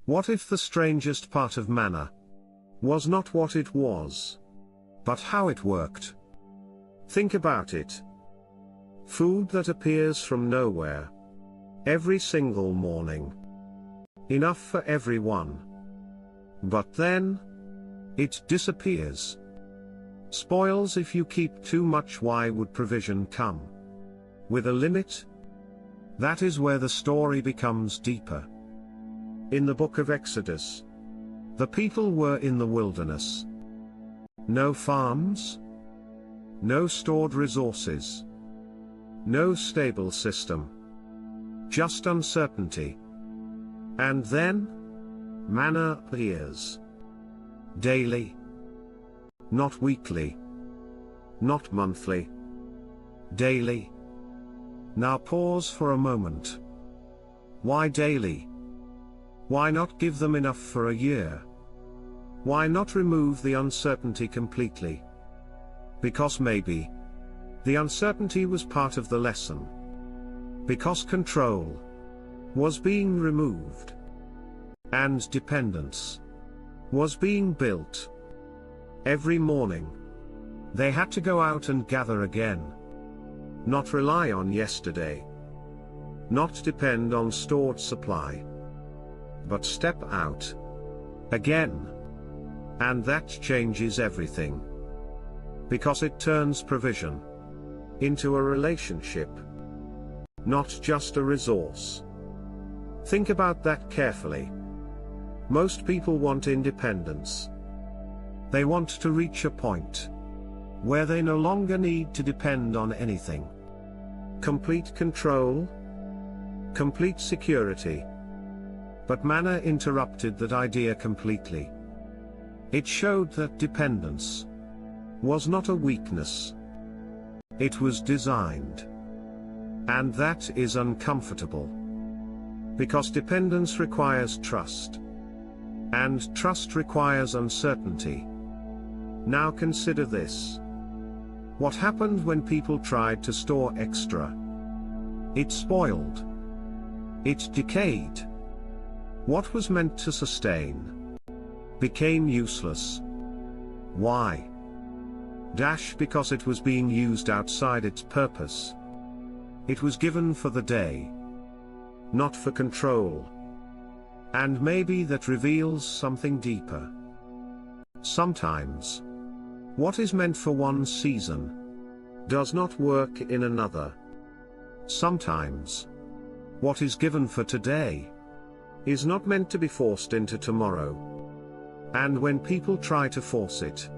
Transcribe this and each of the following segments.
What if the strangest part of manna was not what it was, but how it worked? Think about it. Food that appears from nowhere, every single morning. Enough for everyone. But then, it disappears. Spoils if you keep too much. Why would provision come with a limit? That is where the story becomes deeper. In the book of Exodus, the people were in the wilderness. No farms, no stored resources, no stable system, just uncertainty. And then, manna appears. Daily. Not weekly. Not monthly. Daily. Now pause for a moment. Why daily? Why not give them enough for a year? Why not remove the uncertainty completely? Because maybe the uncertainty was part of the lesson. Because control was being removed, and dependence was being built. Every morning, they had to go out and gather again. Not rely on yesterday. Not depend on stored supply. But step out again. And that changes everything. Because it turns provision into a relationship, not just a resource. Think about that carefully. Most people want independence. They want to reach a point where they no longer need to depend on anything. Complete control, complete security. But manna interrupted that idea completely. It showed that dependence was not a weakness. It was designed. And that is uncomfortable. Because dependence requires trust. And trust requires uncertainty. Now consider this. What happened when people tried to store extra? It spoiled. It decayed. What was meant to sustain became useless. Why? Because it was being used outside its purpose. It was given for the day, not for control. And maybe that reveals something deeper. Sometimes, what is meant for one season does not work in another. Sometimes, what is given for today is not meant to be forced into tomorrow. And when people try to force it,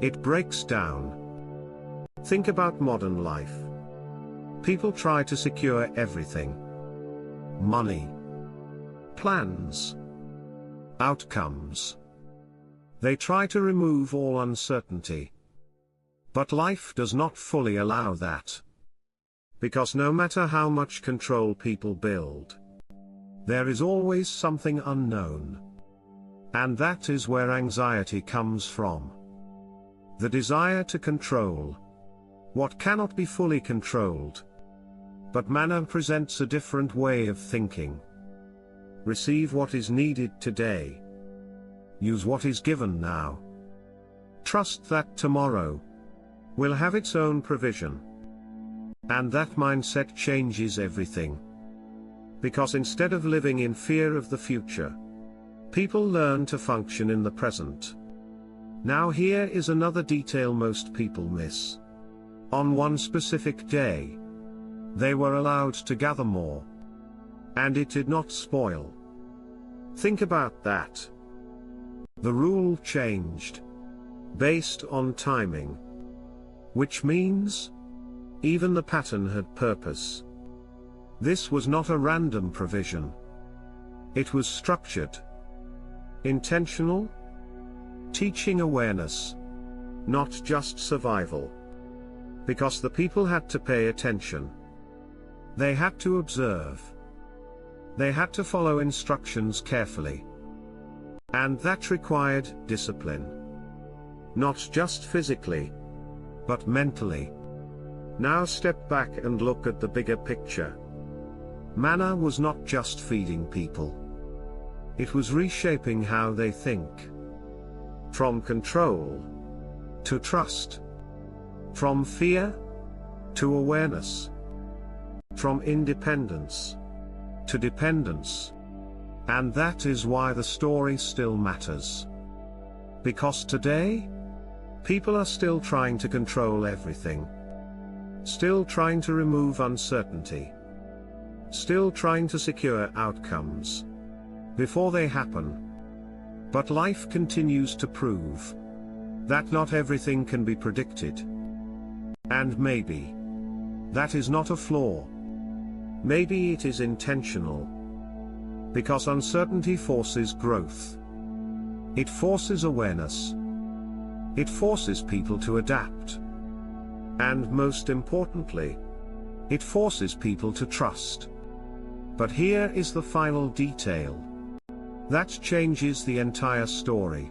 it breaks down. Think about modern life. People try to secure everything. Money, plans, outcomes. They try to remove all uncertainty. But life does not fully allow that. Because no matter how much control people build, there is always something unknown. And that is where anxiety comes from. The desire to control what cannot be fully controlled. But manna presents a different way of thinking. Receive what is needed today. Use what is given now. Trust that tomorrow will have its own provision. And that mindset changes everything. Because instead of living in fear of the future, people learn to function in the present. Now here is another detail most people miss. On one specific day, they were allowed to gather more. And it did not spoil. Think about that. The rule changed based on timing. Which means, even the pattern had purpose. This was not a random provision. It was structured, intentional, teaching awareness, not just survival. Because the people had to pay attention. They had to observe. They had to follow instructions carefully. And that required discipline. Not just physically, but mentally. Now step back and look at the bigger picture. Manna was not just feeding people. It was reshaping how they think. From control to trust. From fear to awareness. From independence to dependence. And that is why the story still matters. Because today, people are still trying to control everything. Still trying to remove uncertainty. Still trying to secure outcomes before they happen. But life continues to prove that not everything can be predicted. And maybe that is not a flaw. Maybe it is intentional. Because uncertainty forces growth. It forces awareness. It forces people to adapt. And most importantly, it forces people to trust. But here is the final detail that changes the entire story.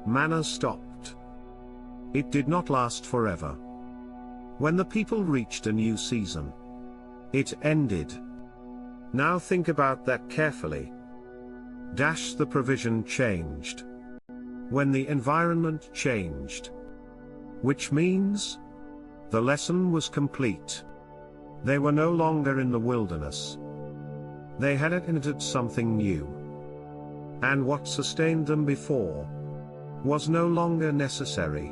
Manna stopped. It did not last forever. When the people reached a new season, it ended. Now think about that carefully. The provision changed. When the environment changed. Which means the lesson was complete. They were no longer in the wilderness. They had entered something new. And what sustained them before was no longer necessary.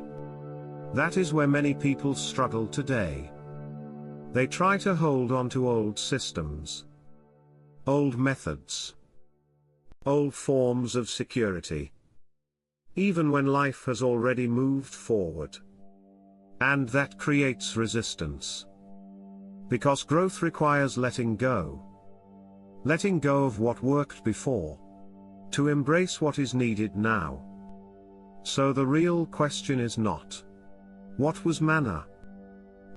That is where many people struggle today. They try to hold on to old systems, old methods, old forms of security, even when life has already moved forward. And that creates resistance. Because growth requires letting go. Letting go of what worked before, to embrace what is needed now. So the real question is not, what was manna?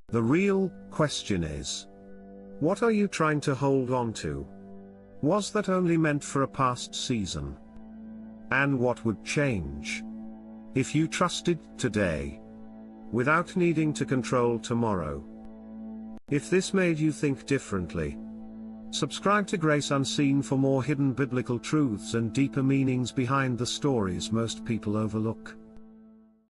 The real question is, what are you trying to hold on to? Was that only meant for a past season? And what would change if you trusted today, without needing to control tomorrow? If this made you think differently, subscribe to Grace Unseen for more hidden biblical truths and deeper meanings behind the stories most people overlook.